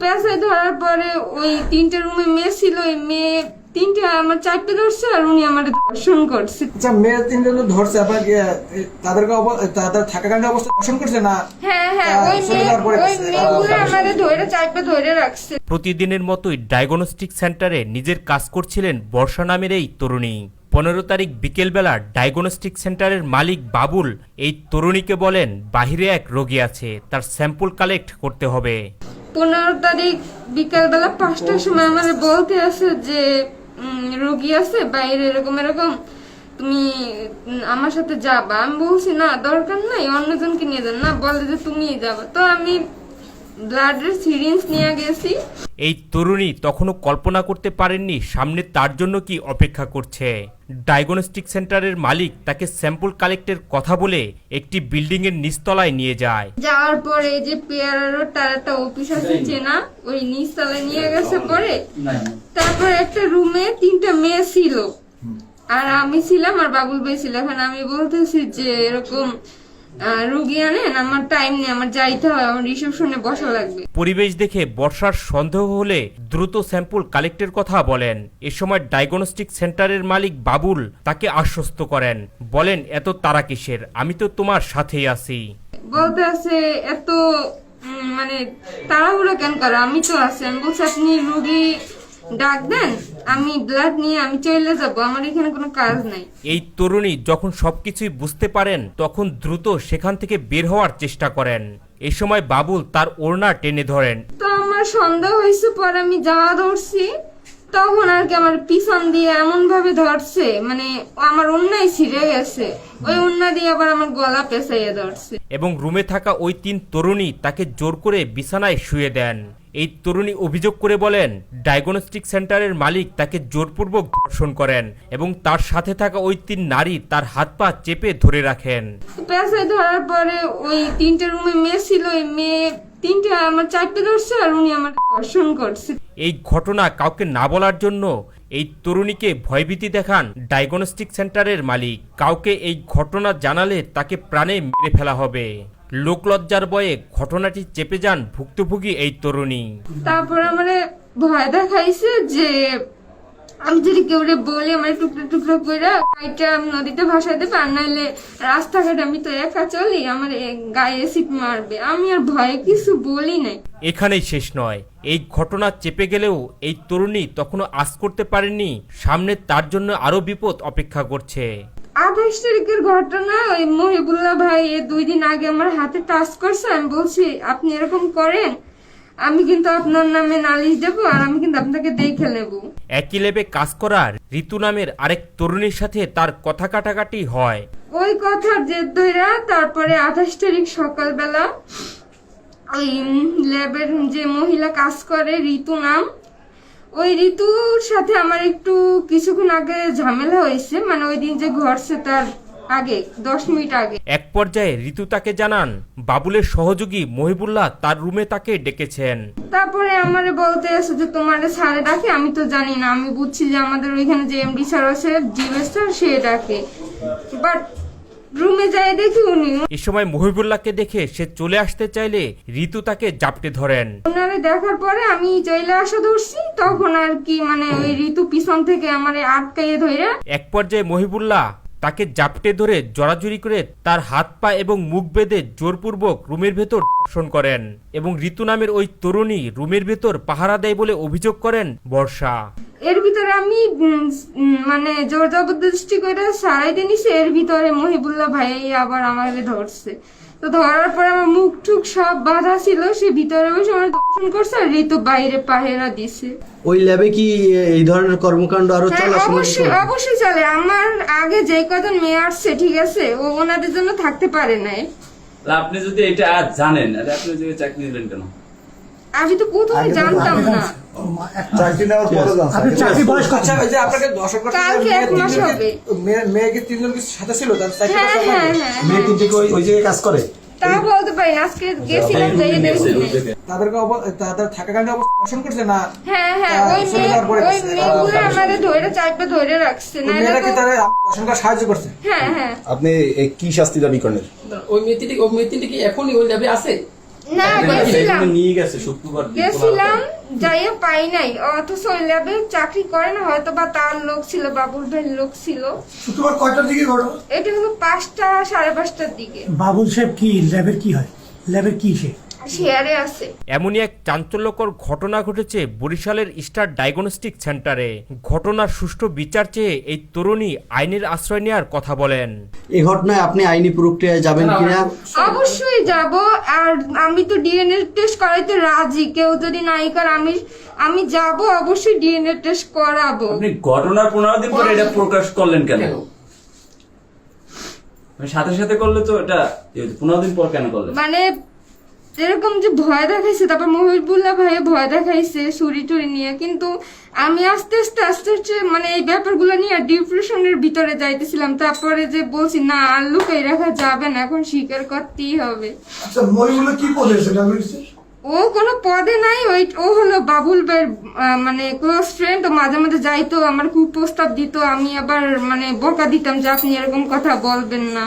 পেশায় ধরার পরে ওই 3টে রুমে মেয়ে ছিল, ওই মেয়ে 3টে আমার চাপে ধরছে আর উনি আমার ধর্ষণ করছে। আচ্ছা, মেয়ে 3জন ধরছে, আপনার তাদেরকে তাদের থাকাকালীন অবস্থা ধর্ষণ করছে না? হ্যাঁ, ওই মেয়েগুলো আমাদের ধরে চাপে ধরে রাখছে। প্রতিদিনের মতোই ডায়াগনস্টিক সেন্টারে নিজের কাজ করছিলেন বর্ষা নামের এই তরুণী। 15 তারিখ বিকেলবেলা ডায়াগনস্টিক সেন্টারের মালিক বাবুল এই তরুণীকে বলেন বাহিরে এক রোগী আছে, তার স্যাম্পল কালেক্ট করতে হবে। 15 তারিখ বিকালবেলা 5টার সময় আমাদের বলতে আছে যে রোগী আছে বাইরে, এরকম তুমি আমার সাথে যাবা। আমি বলছি না, দরকার নাই, অন্যজনকে নিয়ে যান। না, বলে যে তুমিই যাবা। তো আমি ব্লাডের সিরিঞ্জ নিয়ে গেছি। এই তরুণী তখনও কল্পনা করতে পারেননি সামনে তার জন্য কি অপেক্ষা করছে। ডায়াগনস্টিক সেন্টারের মালিক তাকে স্যাম্পল কালেক্টের কথা বলে একটি বিল্ডিং এর নিচতলায় নিয়ে যায়। যাওয়ার পরে যে পেয়ারারও তার একটা অফিস আছে চেনা, ওই নিচতলায় নিয়ে গেছে। পরে তারপর একটা রুমে 3টা মেয়ে ছিল আর আমি ছিলাম আর বাবুল ভাই ছিল। এখন আমি বলতেছি যে এরকম রোগী আনেন, আমার টাইম নেই, আমার যাইতে হয়, আমার রিসেপশনে বসা লাগবে। পরিবেশ দেখে বর্ষার সন্দেহ হলে দ্রুত স্যাম্পল কালেক্টের কথা বলেন। এ সময় ডায়াগনস্টিক সেন্টারের মালিক বাবুল তাকে আশ্বস্ত করেন, বলেন এত তাড়া কিসের, আমি তো তোমার সাথেই আছি। বলতে আছে এত মানে তাড়াহুড়া কেন করে, আমি তো আছি। আমি বলছি আপনি রোগী ডাক দেন, আমি ব্লাড নিয়ে আমি চলে যাব, আমার এখানে কোনো কাজ নাই। এই তরুণী যখন সবকিছুই বুঝতে পারেন তখন দ্রুত সেখান থেকে বের হওয়ার চেষ্টা করেন। এই সময় বাবুল তার ওড়না টেনে ধরেন। তো আমার সন্দেহ হয়েছে, পরে আমি যাওয়া ধরছি, তখন আর কি আমার পিছন দিয়ে এমন ভাবে ধরছে, মানে আমার ওড়নাই ছিঁড়ে গেছে, ওই ওড়না দিয়ে আবার আমার গলা পেঁচাইয়া ধরছে। এবং রুমে থাকা ওই 3 তরুণী তাকে জোর করে বিছানায় শুয়ে দেন। এই তরুণী অভিযোগ করে বলেন ডায়াগনস্টিক সেন্টারের মালিক তাকে জোরপূর্বক ধর্ষণ করেন এবং তার সাথে থাকা ওই 3 নারী তার হাত পা চেপে ধরে রাখেন। পেঁচাই ধরার পরে ওই 3টে রুমে মেয়ে ছিল, ওই মেয়ে 3টে আমার চাপে ধরছে আর উনি আমার ধর্ষণ করছে। এই ঘটনা কাউকে না বলার জন্য এই তরুণীকে ভয়ভীতি দেখান ডায়াগনস্টিক সেন্টারের মালিক। কাউকে এই ঘটনা জানালে তাকে প্রাণে মেরে ফেলা হবে। লোকলজ্জার বয়ে ঘটনাটি চেপে যান ভুক্তভোগী এই তরুণী। তারপর আমারে ভয় দেখাইছে যে আমি যদি কেউ বলি আমার টুকরো টুকরো করে গাড়িটা নদীতে ভাসাই দেবে, আর নাহলে রাস্তাঘাটে আমি তো একা চলি, আমার গায়ে এসিড মারবে। আমি আর ভয়ে কিছু বলি নাই। এখানেই শেষ নয়, এই ঘটনা চেপে গেলেও এই তরুণী তখনও আশ করতে পারেননি সামনে তার জন্য আরো বিপদ অপেক্ষা করছে। 28 তারিখের ঘটনা, ওই মহিবুল্লাহ ভাই 2 দিন আগে আমার হাতে টাচ করছে। আমি বলছি আপনি এরকম করেন, আমি কিন্তু আপনার নামে নালিশ দেবো আর আমি কিন্তু আপনাকে দেখে নেব। একই ল্যাবে কাজ করার ঋতু নামের আরেক তরুণীর সাথে তার কথা কাটাকাটি হয়। ওই কথার জেদ ধইরা তারপরে 28 তারিখ সকালবেলা ওই ল্যাবের যে মহিলা কাজ করে ঋতু নাম, ওই ঋতুর সাথে আমার একটু কিছুক্ষণ আগে ঝামেলা হয়েছে, মানে ওই দিন যে ঘটছে তার আগে 10 মিনিট আগে। এক পর্যায়ে ঋতু তাকে জানান বাবুলের সহযোগী মহিবুল্লাহ তার রুমে তাকে ডেকেছেন। তারপরে আমারে বলতে আছে যে তোমারে স্যারে ডাকে, আমি তো জানি না, আমি বুঝছি যে আমাদের ওইখানে যে এমডি স্যার আছে জিএস স্যার, সে ডাকে। বাট রুমে যাই দেখি উনি। এই সময় মহিবুল্লাহকে দেখে সে চলে আসতে চাইলে ঋতু তাকে জাপটে ধরেন। ওনারে দেখার পরে আমি চলে আসা ধরছি, তখন আর কি মানে ওই ঋতু পিছন থেকে আমারে আটকাইয়ে ধরে। এক পর্যায়ে মহিবুল্লাহ তাকে জাপটে ধরে জড়াজড়ি করে তার হাত পা এবং মুখ বেঁধে জোরপূর্বক রুমের ভেতর ধর্ষণ করেন এবং ঋতু নামের ওই তরুণী রুমের ভেতর পাহারা দেয় বলে অভিযোগ করেন বর্ষা। এর ভিতরে আমি মানে জোর জবরদস্তি করে সারাইতে নিছি, এর ভিতরে মহিবুল্লাহ ভাই আবার আমাকে ধরছে। তো ধরার পরে আমার মুখ টুক সব বাধা ছিল, সে ভিতরে বসে আমার দর্শন করছে আর ঋতু বাইরে পাহেরা দিছে। ওই ল্যাবে কি এই ধরনের কর্মকাণ্ড আরো চলে? অবশ্যই চলে। আমার আগে যে কজন মেয়ে আসছে, ঠিক আছে, ও ওনাদের জন্য থাকতে পারে নাই। আপনি যদি এটা আজ জানেন, আপনি যদি চাকরি নিলেন কেন? আমি তো প্রথমে জানতাম না। চাকরি নেওয়ার পরে আপনি চাকরি বয়স কত? আচ্ছা, ওই যে আপনাকে দর্শক কালকে 1 মাস হবে। মেয়েকে 3জন কি সাথে ছিল? তার চাকরি হ্যাঁ মেয়ে কিন্তু ওই জায়গায় কাজ করে? তা বলতে পারি না, আজকে গেছিলাম যাই দেখছি। তাদের থাকাকালীন অবস্থা ধর্ষণ করছে না? হ্যাঁ, ওই মেয়েগুলো আমাদের ধরে চাপে ধরে রাখছে। না মেয়েরা কি তারা ধর্ষণ করার সাহায্য করছে? হ্যাঁ। আপনি কি শাস্তি দাবি করেন? ওই মেয়েটি কি এখনই ওই ল্যাবে আছে? না গেছিলাম নিয়ে গেছে শুক্রবার দিন গেছিলাম যাইয়া পাই নাই, অথচ ওই ল্যাবে চাকরি করে না, হয়তো বা তার লোক ছিল, বাবুল ভাইয়ের লোক ছিল। শুক্রবার কয়টার দিকে ঘটনা? এটা হলো 5টা 5:30টার দিকে। বাবুল সাহেব কি ল্যাবের কি হয়? ল্যাবের কি সে? শেয়ারে আছে। এমনই এক চাঞ্চল্যকর ঘটনা ঘটেছে বরিশালের স্টার ডায়াগনস্টিক সেন্টারে। ঘটনার সুষ্ঠু বিচার চেয়ে এই তরুণী আইনের আশ্রয় নেওয়ার কথা বলেন। এই ঘটনায় আপনি আইনি প্রক্রিয়ায় যাবেন কিনা? অবশ্যই যাব, আর আমি তো ডিএনএ টেস্ট করাইতে রাজি, কেউ যদি নাই করে আমি যাব, অবশ্যই ডিএনএ টেস্ট করাবো। আপনি ঘটনার 15 দিন পরে এটা প্রকাশ করলেন কেন? সাথে সাথে করলে তো এটা 15 দিন পর কেন করলেন? মানে এরকম যে ভয় দেখাইছে, তারপর মহিবুল্লাহ ভাই ভয় দেখাইছে ছুরি টুরি নিয়ে, কিন্তু আমি আস্তে আস্তে মানে এই ব্যাপারগুলো নিয়ে ডিপ্রেশনের ভিতরে যাইতেছিলাম। তারপরে যে বলছি না, আর লুকাই রাখা যাবে না, এখন স্বীকার করতেই হবে। আচ্ছা, মহিবুল্লাহ কি পদে আছে ডায়াগনস্টিক? ও কোনো পদে নাই, ও হলো বাবুল ভাইয়ের মানে ক্লোজ ফ্রেন্ড। ও মাঝে মাঝে যাইতো, আমার খুব প্রস্তাব দিত, আমি আবার মানে বকা দিতাম যে আপনি এরকম কথা বলবেন না।